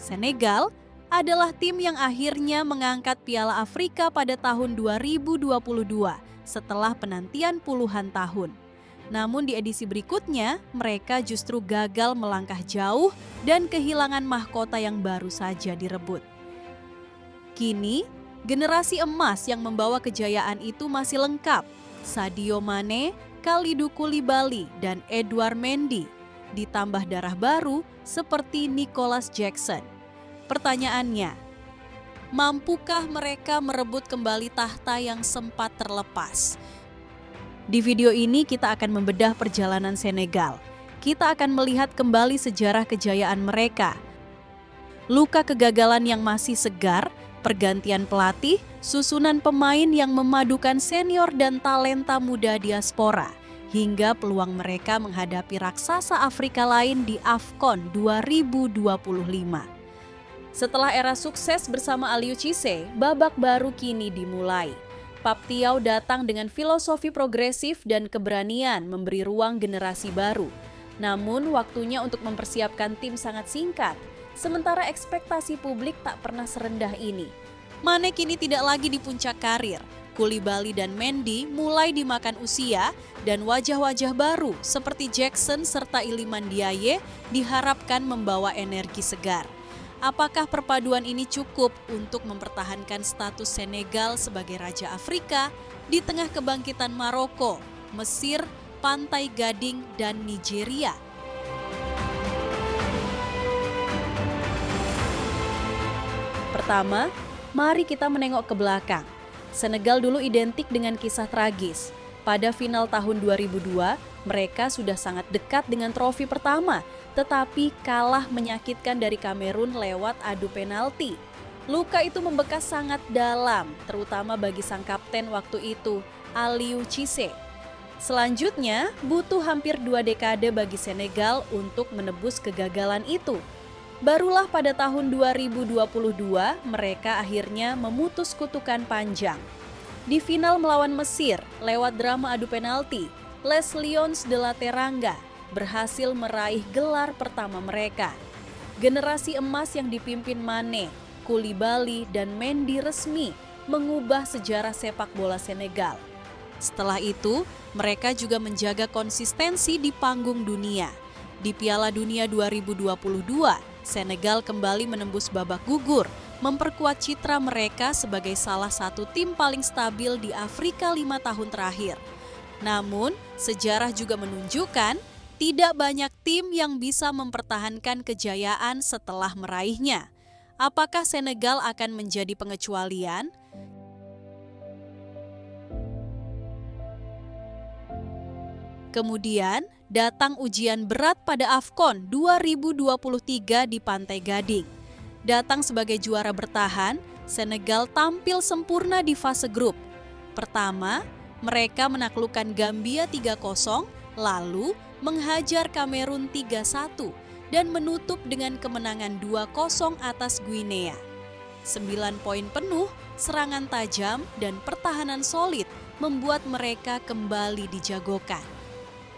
Senegal adalah tim yang akhirnya mengangkat Piala Afrika pada tahun 2022 setelah penantian puluhan tahun. Namun di edisi berikutnya, mereka justru gagal melangkah jauh dan kehilangan mahkota yang baru saja direbut. Kini, generasi emas yang membawa kejayaan itu masih lengkap. Sadio Mane, Kalidou Koulibaly, dan Edouard Mendy. Ditambah darah baru seperti Nicholas Jackson. Pertanyaannya, mampukah mereka merebut kembali tahta yang sempat terlepas? Di video ini kita akan membedah perjalanan Senegal. Kita akan melihat kembali sejarah kejayaan mereka. Luka kegagalan yang masih segar, pergantian pelatih, susunan pemain yang memadukan senior dan talenta muda diaspora, hingga peluang mereka menghadapi raksasa Afrika lain di AFCON 2025. Setelah era sukses bersama Aliou Cissé, babak baru kini dimulai. Pape Thiaw datang dengan filosofi progresif dan keberanian memberi ruang generasi baru. Namun waktunya untuk mempersiapkan tim sangat singkat, sementara ekspektasi publik tak pernah serendah ini. Mane kini tidak lagi di puncak karir. Koulibaly dan Mendy mulai dimakan usia dan wajah-wajah baru seperti Jackson serta Iliman Ndiaye diharapkan membawa energi segar. Apakah perpaduan ini cukup untuk mempertahankan status Senegal sebagai Raja Afrika di tengah kebangkitan Maroko, Mesir, Pantai Gading, dan Nigeria? Pertama, mari kita menengok ke belakang. Senegal dulu identik dengan kisah tragis. Pada final tahun 2002, mereka sudah sangat dekat dengan trofi pertama, tetapi kalah menyakitkan dari Kamerun lewat adu penalti. Luka itu membekas sangat dalam, terutama bagi sang kapten waktu itu, Aliou Cissé. Selanjutnya, butuh hampir 2 dekade bagi Senegal untuk menebus kegagalan itu. Barulah pada tahun 2022, mereka akhirnya memutus kutukan panjang. Di final melawan Mesir, lewat drama adu penalti, Les Lions de la Teranga berhasil meraih gelar pertama mereka. Generasi emas yang dipimpin Mane, Koulibaly, dan Mendy resmi mengubah sejarah sepak bola Senegal. Setelah itu, mereka juga menjaga konsistensi di panggung dunia. Di Piala Dunia 2022, Senegal kembali menembus babak gugur, memperkuat citra mereka sebagai salah satu tim paling stabil di Afrika 5 tahun terakhir. Namun, sejarah juga menunjukkan tidak banyak tim yang bisa mempertahankan kejayaan setelah meraihnya. Apakah Senegal akan menjadi pengecualian? Kemudian, datang ujian berat pada AFCON 2023 di Pantai Gading. Datang sebagai juara bertahan, Senegal tampil sempurna di fase grup. Pertama, mereka menaklukkan Gambia 3-0, lalu menghajar Kamerun 3-1 dan menutup dengan kemenangan 2-0 atas Guinea. 9 poin penuh, serangan tajam, dan pertahanan solid membuat mereka kembali dijagokan.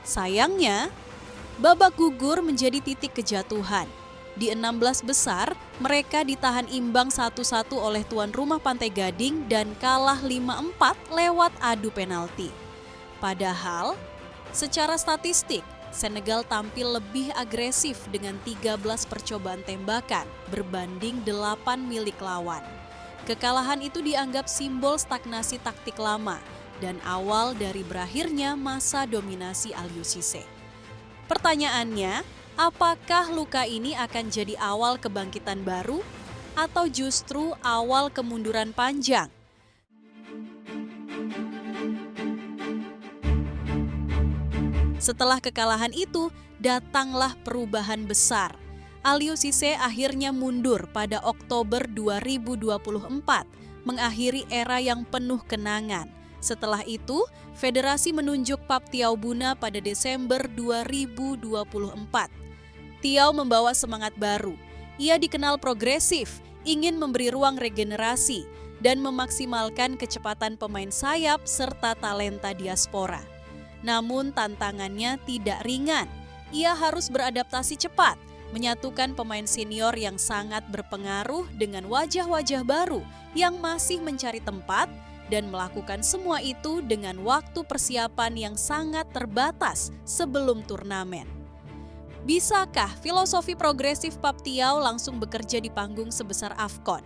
Sayangnya, babak gugur menjadi titik kejatuhan. Di 16 besar, mereka ditahan imbang 1-1 oleh tuan rumah Pantai Gading dan kalah 5-4 lewat adu penalti. Padahal, secara statistik, Senegal tampil lebih agresif dengan 13 percobaan tembakan berbanding 8 milik lawan. Kekalahan itu dianggap simbol stagnasi taktik lama dan awal dari berakhirnya masa dominasi Aliou Cissé. Pertanyaannya, apakah luka ini akan jadi awal kebangkitan baru atau justru awal kemunduran panjang? Setelah kekalahan itu, datanglah perubahan besar. Aliou Cissé akhirnya mundur pada Oktober 2024, mengakhiri era yang penuh kenangan. Setelah itu, federasi menunjuk Pape Thiaw Bouna pada Desember 2024. Thiaw membawa semangat baru. Ia dikenal progresif, ingin memberi ruang regenerasi, dan memaksimalkan kecepatan pemain sayap serta talenta diaspora. Namun tantangannya tidak ringan. Ia harus beradaptasi cepat, menyatukan pemain senior yang sangat berpengaruh dengan wajah-wajah baru yang masih mencari tempat dan melakukan semua itu dengan waktu persiapan yang sangat terbatas sebelum turnamen. Bisakah filosofi progresif Pape Thiaw langsung bekerja di panggung sebesar AFCON?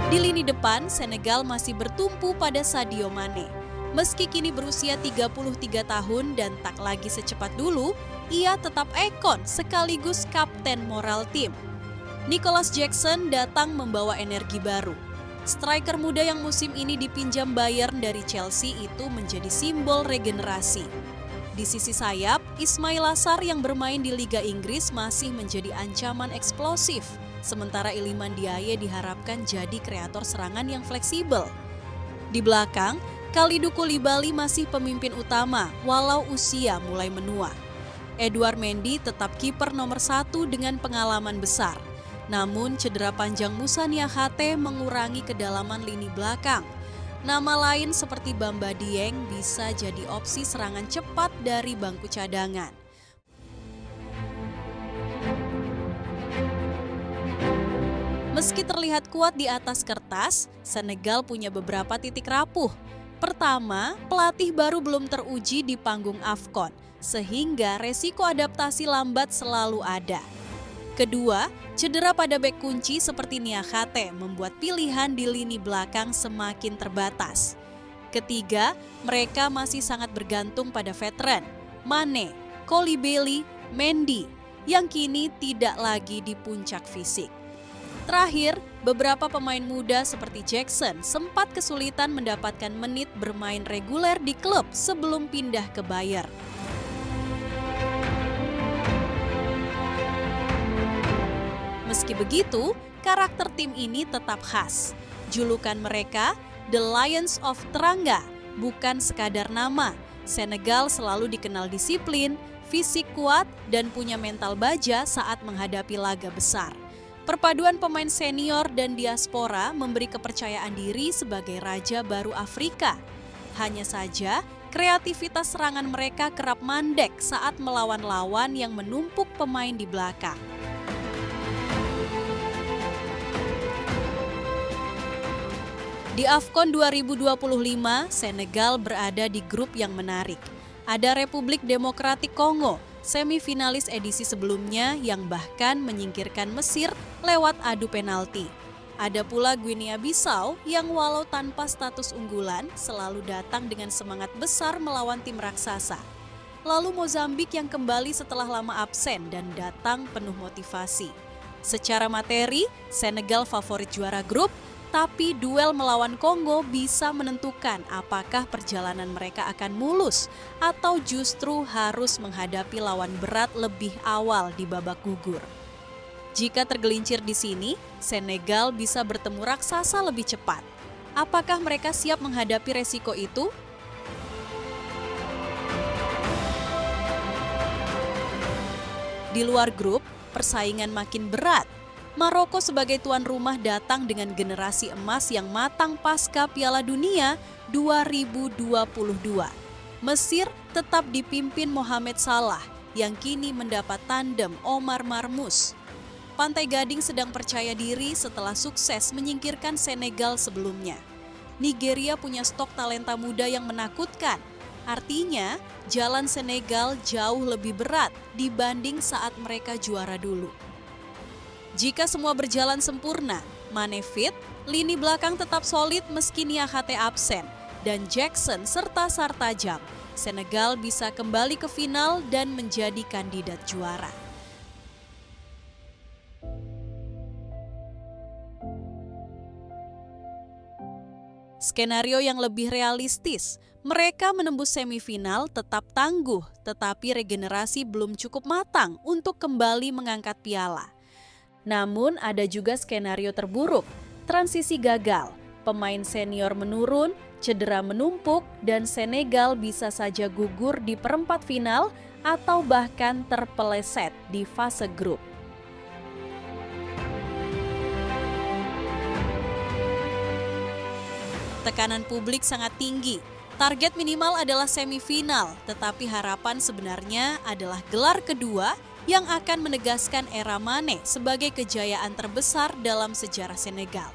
Di lini depan, Senegal masih bertumpu pada Sadio Mane. Meski kini berusia 33 tahun dan tak lagi secepat dulu, ia tetap ikon sekaligus kapten moral tim. Nicolas Jackson datang membawa energi baru. Striker muda yang musim ini dipinjam Bayern dari Chelsea itu menjadi simbol regenerasi. Di sisi sayap, Ismail Assar yang bermain di Liga Inggris masih menjadi ancaman eksplosif, sementara Iliman Ndiaye diharapkan jadi kreator serangan yang fleksibel. Di belakang, Kalidou Koulibaly masih pemimpin utama walau usia mulai menua. Edouard Mendy tetap kiper nomor 1 dengan pengalaman besar. Namun cedera panjang Moussa Niakhaté mengurangi kedalaman lini belakang. Nama lain seperti Bamba Dieng bisa jadi opsi serangan cepat dari bangku cadangan. Meski terlihat kuat di atas kertas, Senegal punya beberapa titik rapuh. Pertama, pelatih baru belum teruji di panggung AFCON, sehingga resiko adaptasi lambat selalu ada. Kedua, cedera pada bek kunci seperti Niakhaté membuat pilihan di lini belakang semakin terbatas. Ketiga, mereka masih sangat bergantung pada veteran, Mane, Koulibaly, Mendy, yang kini tidak lagi di puncak fisik. Terakhir, beberapa pemain muda seperti Jackson sempat kesulitan mendapatkan menit bermain reguler di klub sebelum pindah ke Bayern. Meski begitu, karakter tim ini tetap khas. Julukan mereka, The Lions of Teranga, bukan sekadar nama. Senegal selalu dikenal disiplin, fisik kuat, dan punya mental baja saat menghadapi laga besar. Perpaduan pemain senior dan diaspora memberi kepercayaan diri sebagai raja baru Afrika. Hanya saja, kreativitas serangan mereka kerap mandek saat melawan lawan yang menumpuk pemain di belakang. Di AFCON 2025, Senegal berada di grup yang menarik. Ada Republik Demokratik Kongo, semifinalis edisi sebelumnya yang bahkan menyingkirkan Mesir lewat adu penalti. Ada pula Guinea-Bissau yang walau tanpa status unggulan selalu datang dengan semangat besar melawan tim raksasa. Lalu Mozambik yang kembali setelah lama absen dan datang penuh motivasi. Secara materi, Senegal favorit juara grup, tapi duel melawan Kongo bisa menentukan apakah perjalanan mereka akan mulus atau justru harus menghadapi lawan berat lebih awal di babak gugur. Jika tergelincir di sini, Senegal bisa bertemu raksasa lebih cepat. Apakah mereka siap menghadapi resiko itu? Di luar grup, persaingan makin berat. Maroko sebagai tuan rumah datang dengan generasi emas yang matang pasca Piala Dunia 2022. Mesir tetap dipimpin Mohamed Salah yang kini mendapat tandem Omar Marmoush. Pantai Gading sedang percaya diri setelah sukses menyingkirkan Senegal sebelumnya. Nigeria punya stok talenta muda yang menakutkan. Artinya, jalan Senegal jauh lebih berat dibanding saat mereka juara dulu. Jika semua berjalan sempurna, Mane fit, lini belakang tetap solid meski Niakhaté absen, dan Jackson serta Sarr tajam, Senegal bisa kembali ke final dan menjadi kandidat juara. Skenario yang lebih realistis, mereka menembus semifinal tetap tangguh, tetapi regenerasi belum cukup matang untuk kembali mengangkat piala. Namun ada juga skenario terburuk, transisi gagal, pemain senior menurun, cedera menumpuk, dan Senegal bisa saja gugur di perempat final atau bahkan terpeleset di fase grup. Tekanan publik sangat tinggi, Target minimal adalah semifinal, tetapi harapan sebenarnya adalah gelar kedua yang akan menegaskan era Mane sebagai kejayaan terbesar dalam sejarah Senegal.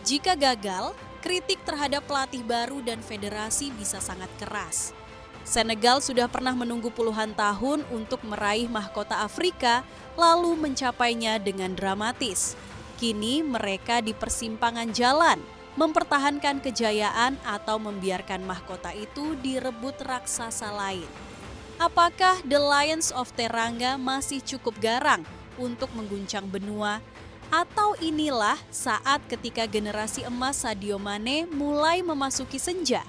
Jika gagal, kritik terhadap pelatih baru dan federasi bisa sangat keras. Senegal sudah pernah menunggu puluhan tahun untuk meraih mahkota Afrika, lalu mencapainya dengan dramatis. Kini mereka di persimpangan jalan, mempertahankan kejayaan atau membiarkan mahkota itu direbut raksasa lain. Apakah The Lions of Teranga masih cukup garang untuk mengguncang benua? Atau inilah saat ketika generasi emas Sadio Mane mulai memasuki senja?